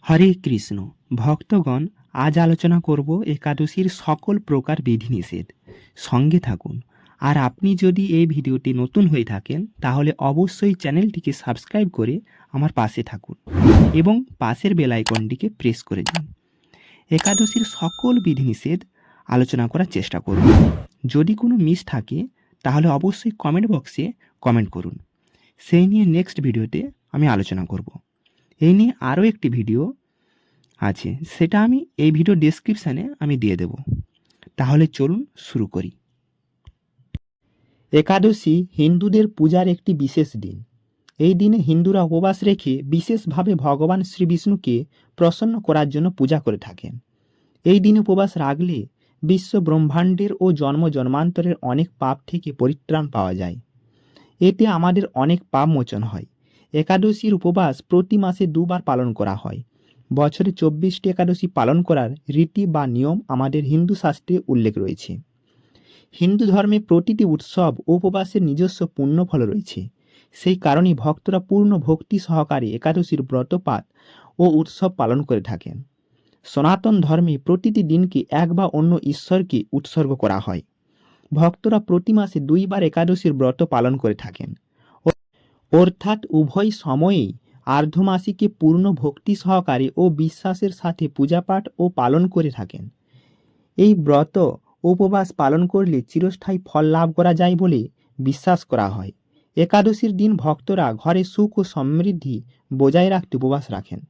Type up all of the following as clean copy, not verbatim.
হরে কৃষ্ণ ভক্তগণ, আজ আলোচনা করব একাদশীর সকল প্রকার বিধিনিষেধ। সঙ্গে থাকুন। আর আপনি যদি এই ভিডিওটি নতুন হয়ে থাকেন তাহলে অবশ্যই চ্যানেলটিকে সাবস্ক্রাইব করে আমার পাশে থাকুন এবং পাশের বেল আইকনটিকে প্রেস করে দিন। একাদশীর সকল বিধিনিষেধ আলোচনা করার চেষ্টা করব। যদি কোনো মিস থাকে তাহলে অবশ্যই কমেন্ট বক্সে কমেন্ট করুন, সেই নিয়ে নেক্সট ভিডিওতে আমি আলোচনা করব। এই নিয়ে আরও একটি ভিডিও আছে, সেটা আমি এই ভিডিও ডেসক্রিপশানে আমি দিয়ে দেব। তাহলে চলুন শুরু করি। একাদশী হিন্দুদের পূজার একটি বিশেষ দিন। এই দিনে হিন্দুরা উপবাস রেখে বিশেষভাবে ভগবান শ্রী বিষ্ণুকে প্রসন্ন করার জন্য পূজা করে থাকেন। এই দিনে উপবাস রাখলে বিশ্ব ব্রহ্মাণ্ডের ও জন্ম জন্মান্তরের অনেক পাপ থেকে পরিত্রাণ পাওয়া যায়। এতে আমাদের অনেক পাপ মোচন হয়। একাদশীর উপবাস প্রতি মাসে দুবার পালন করা হয়। বছরে 24টি একাদশী পালন করার রীতি বা নিয়ম আমাদের হিন্দু শাস্ত্রে উল্লেখ রয়েছে। হিন্দু ধর্মে প্রতিটি উৎসব ও উপবাসের নিজস্ব পুণ্যফল রয়েছে। সেই কারণেই ভক্তরা পূর্ণ ভক্তি সহকারে একাদশীর ব্রতপাত ও উৎসব পালন করে থাকেন। সনাতন ধর্মে প্রতিটি দিনকে এক বা অন্য ঈশ্বরকে উৎসর্গ করা হয়। ভক্তরা প্রতি মাসে 2 বার একাদশীর ব্রত পালন করে থাকেন, অর্থাৎ উভয় সময়েই আর্ধমাসিকে পূর্ণ ভক্তি সহকারে ও বিশ্বাসের সাথে পূজাপাঠ ও পালন করে থাকেন। এই ব্রত উপবাস পালন করলে চিরস্থায়ী ফল লাভ করা যায় বলে বিশ্বাস করা হয়। একাদশীর দিন ভক্তরা ঘরে সুখ ও সমৃদ্ধি বজায় রাখতে উপবাস রাখেন।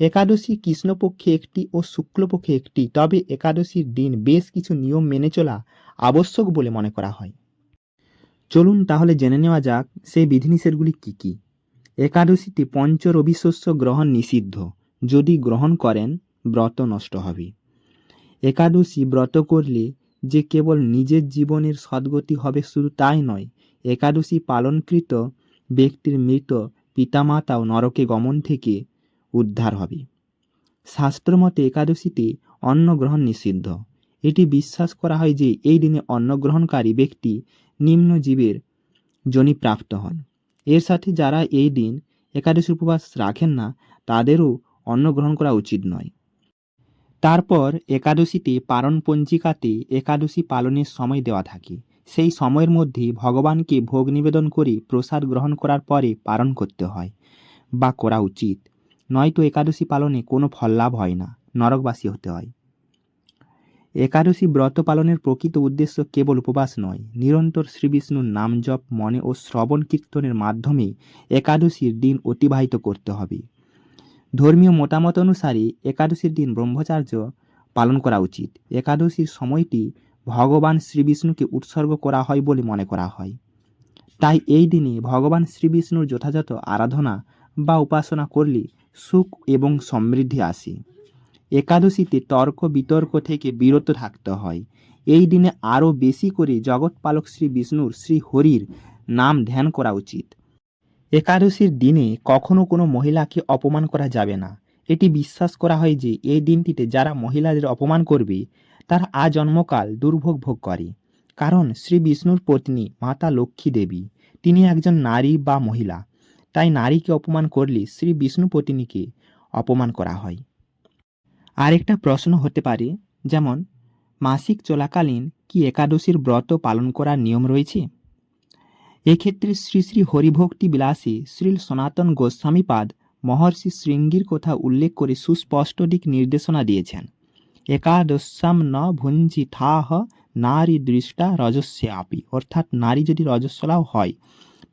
একাদশী কৃষ্ণপক্ষে একটি ও শুক্লপক্ষে একটি, তবে একাদশীর দিন বেশ কিছু নিয়ম মেনে চলা আবশ্যক বলে মনে করা হয়। চলুন তাহলে জেনে নেওয়া যাক সেই বিধিনিষেধগুলি কী কী। একাদশীতে পঞ্চরবিশস্য গ্রহণ নিষিদ্ধ। যদি গ্রহণ করেন ব্রত নষ্ট হবে। একাদশী ব্রত করলে যে কেবল নিজের জীবনের সদ্গতি হবে শুধু তাই নয়, একাদশী পালনকৃত ব্যক্তির মৃত পিতামাতাও নরকে গমন থেকে উদ্ধার হবে। শাস্ত্রমতে একাদশীতে অন্ন গ্রহণ নিষিদ্ধ। এটি বিশ্বাস করা হয় যে এই দিনে অন্ন গ্রহণকারী ব্যক্তি নিম্ন জীবের যোনি প্রাপ্ত হন। এর সাথে যারা এই দিন একাদশী উপবাস রাখেন না তাদেরও অন্ন গ্রহণ করা উচিত নয়। তারপর একাদশীতে পারণ পঞ্জিকাতে একাদশী পালনের সময় দেওয়া থাকে। সেই সময়ের মধ্যে ভগবানকে ভোগ নিবেদন করে প্রসাদ গ্রহণ করার পরে পালন করতে হয় বা করা উচিত, নয়তো একাদশী পালনে কোনো ফল লাভ হয় না, নরকবাসী হতে হয়। একাদশী ব্রত পালনের প্রকৃত উদ্দেশ্য কেবল উপবাস নয়, নিরন্তর শ্রীবিষ্ণুর নাম জপ মনে ও শ্রবণ কীর্তনের মাধ্যমে একাদশীর দিন অতিবাহিত করতে হবে। ধর্মীয় মতামত অনুসারে একাদশীর দিন ব্রহ্মচার্য পালন করা উচিত। একাদশীর সময়টি ভগবান শ্রীবিষ্ণুকে উৎসর্গ করা হয় বলে মনে করা হয়। তাই এই দিনে ভগবান শ্রীবিষ্ণুর যথাযথ আরাধনা বা উপাসনা করলে সুখ এবং সমৃদ্ধি আসে। একাদশীতে তর্ক বিতর্ক থেকে বিরত থাকতে হয়। এই দিনে আরও বেশি করে জগৎপালক শ্রী বিষ্ণুর শ্রী হরির নাম ধ্যান করা উচিত। একাদশীর দিনে কখনো কোনো মহিলাকে অপমান করা যাবে না। এটি বিশ্বাস করা হয় যে এই দিনটিতে যারা মহিলাদের অপমান করবে তারা আজন্মকাল দুর্ভোগ ভোগ করে। কারণ শ্রী বিষ্ণুর পত্নী মাতা লক্ষ্মী দেবী, তিনি একজন নারী বা মহিলা। তাই নারীকে অপমান করলে শ্রী বিষ্ণু পত্নীকে অপমান করা হয়। আরেকটা প্রশ্ন হতে পারে, যেমন মাসিক চলাকালীন কি একাদশীর ব্রত পালন করার নিয়ম রয়েছে? এক্ষেত্রে শ্রী শ্রী হরিভক্তি বিলাসী শ্রীল সনাতন গোস্বামীপাদ মহর্ষি শৃঙ্গীর কথা উল্লেখ করে সুস্পষ্ট দিক নির্দেশনা দিয়েছেন। একাদশ্যাম ন ভুঞ্জি থাহ নারী দৃষ্টা রজস্যাপি, অর্থাৎ নারী যদি রজস্বলাও হয়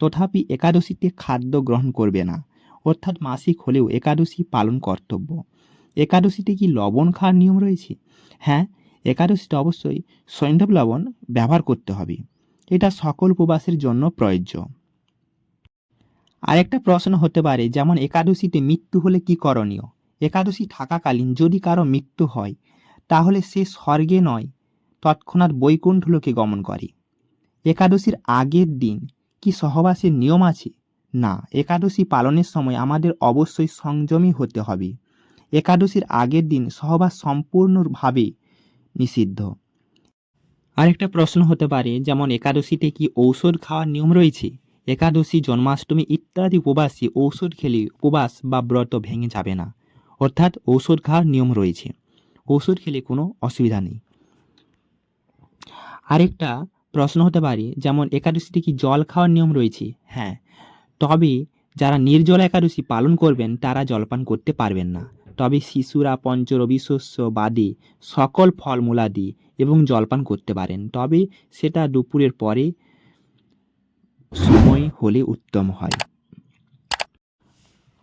তথাপি একাদশীতে খাদ্য গ্রহণ করবে না, অর্থাৎ মাসিক হলেও একাদশী পালন কর্তব্য। একাদশীতে কি লবণ খাওয়ার নিয়ম রয়েছে? হ্যাঁ, একাদশীতে অবশ্যই সৈন্ধব লবণ ব্যবহার করতে হবে। এটা সকল উপবাসের জন্য প্রযোজ্য। আরেকটা প্রশ্ন হতে পারে, যেমন একাদশীতে মৃত্যু হলে কি করণীয়? একাদশী থাকাকালীন যদি কারো মৃত্যু হয় তাহলে সে স্বর্গে নয় তৎক্ষণাৎ বৈকুণ্ঠ লোকে গমন করে। একাদশীর আগের দিন কি সহবাসের নিয়ম আছে? না, একাদশী পালনের সময় আমাদের অবশ্যই সংযমী হতে হবে। একাদশীর আগের দিন সহবাস সম্পূর্ণভাবে নিষিদ্ধ। আরেকটা প্রশ্ন হতে পারে, যেমন একাদশীতে কি ঔষধ খাওয়ার নিয়ম রয়েছে? একাদশী, জন্মাষ্টমী ইত্যাদি উপবাসে ঔষধ খেলে উপবাস বা ব্রত ভেঙে যাবে না। অর্থাৎ ঔষধ খাওয়ার নিয়ম রয়েছে, ওষুধ খেলে কোনো অসুবিধা নেই। আরেকটা প্রশ্ন হতে পারে, যেমন একাদশীতে কি জল খাওয়ার নিয়ম রয়েছে? হ্যাঁ, তবে যারা নির্জলা একাদশী পালন করবেন তারা জলপান করতে পারবেন না। তবে শিশুরা পঞ্চরবি শস্য বাদে সকল ফলমূলাদি এবং জলপান করতে পারেন, তবে সেটা দুপুরের পরে সময় হলে উত্তম হয়।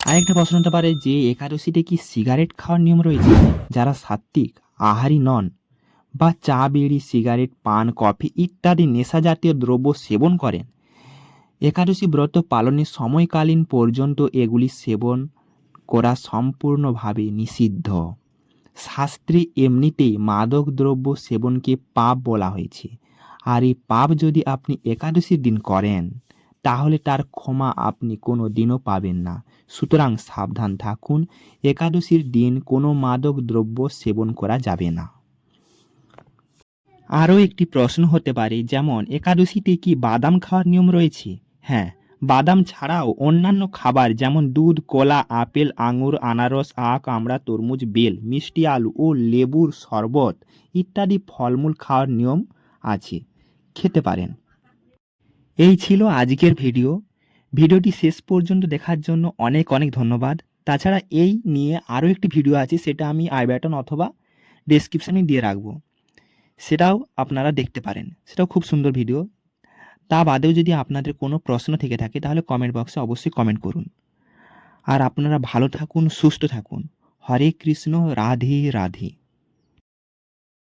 আরেকটা প্রশ্ন হতে পারে যে একাদশীতে কি সিগারেট খাওয়ার নিয়ম রয়েছে? যারা সাত্ত্বিক আহারী নন বা চা বিড়ি সিগারেট পান কফি ইত্যাদি নেশা জাতীয় দ্রব্য সেবন করেন, একাদশী ব্রত পালনের সময়কালীন পর্যন্ত এগুলি সেবন করা সম্পূর্ণভাবে নিষিদ্ধ। শাস্ত্রে এমনিতেই মাদক দ্রব্য সেবনকে পাপ বলা হয়েছে, আর এই পাপ যদি আপনি একাদশীর দিন করেন তাহলে তার ক্ষমা আপনি কোনো দিনও পাবেন না। সুতরাং সাবধান থাকুন, একাদশীর দিন কোনো মাদক দ্রব্য সেবন করা যাবে না। আরও একটি প্রশ্ন হতে পারে, যেমন একাদশীতে কি বাদাম খাওয়ার নিয়ম রয়েছে? হ্যাঁ, বাদাম ছাড়াও অন্যান্য খাবার যেমন দুধ কলা আপেল আঙুর আনারস আখ আমড়া তরমুজ বেল মিষ্টি আলু ও লেবুর শরবত ইত্যাদি ফলমূল খাওয়ার নিয়ম আছে, খেতে পারেন। এই ছিল আজকের ভিডিও। ভিডিওটি শেষ পর্যন্ত দেখার জন্য অনেক অনেক ধন্যবাদ। তাছাড়া এই নিয়ে আরও একটি ভিডিও আছে, সেটা আমি আই বাটন অথবা ডেসক্রিপশানে দিয়ে রাখবো, সেটাও আপনারা দেখতে পারেন, সেটাও খুব সুন্দর ভিডিও। তা বাদেও যদি আপনাদের কোনো প্রশ্ন থেকে থাকে তাহলে কমেন্ট বক্সে অবশ্যই কমেন্ট করুন। আর আপনারা ভালো থাকুন, সুস্থ থাকুন। হরে কৃষ্ণ, রাধে রাধে।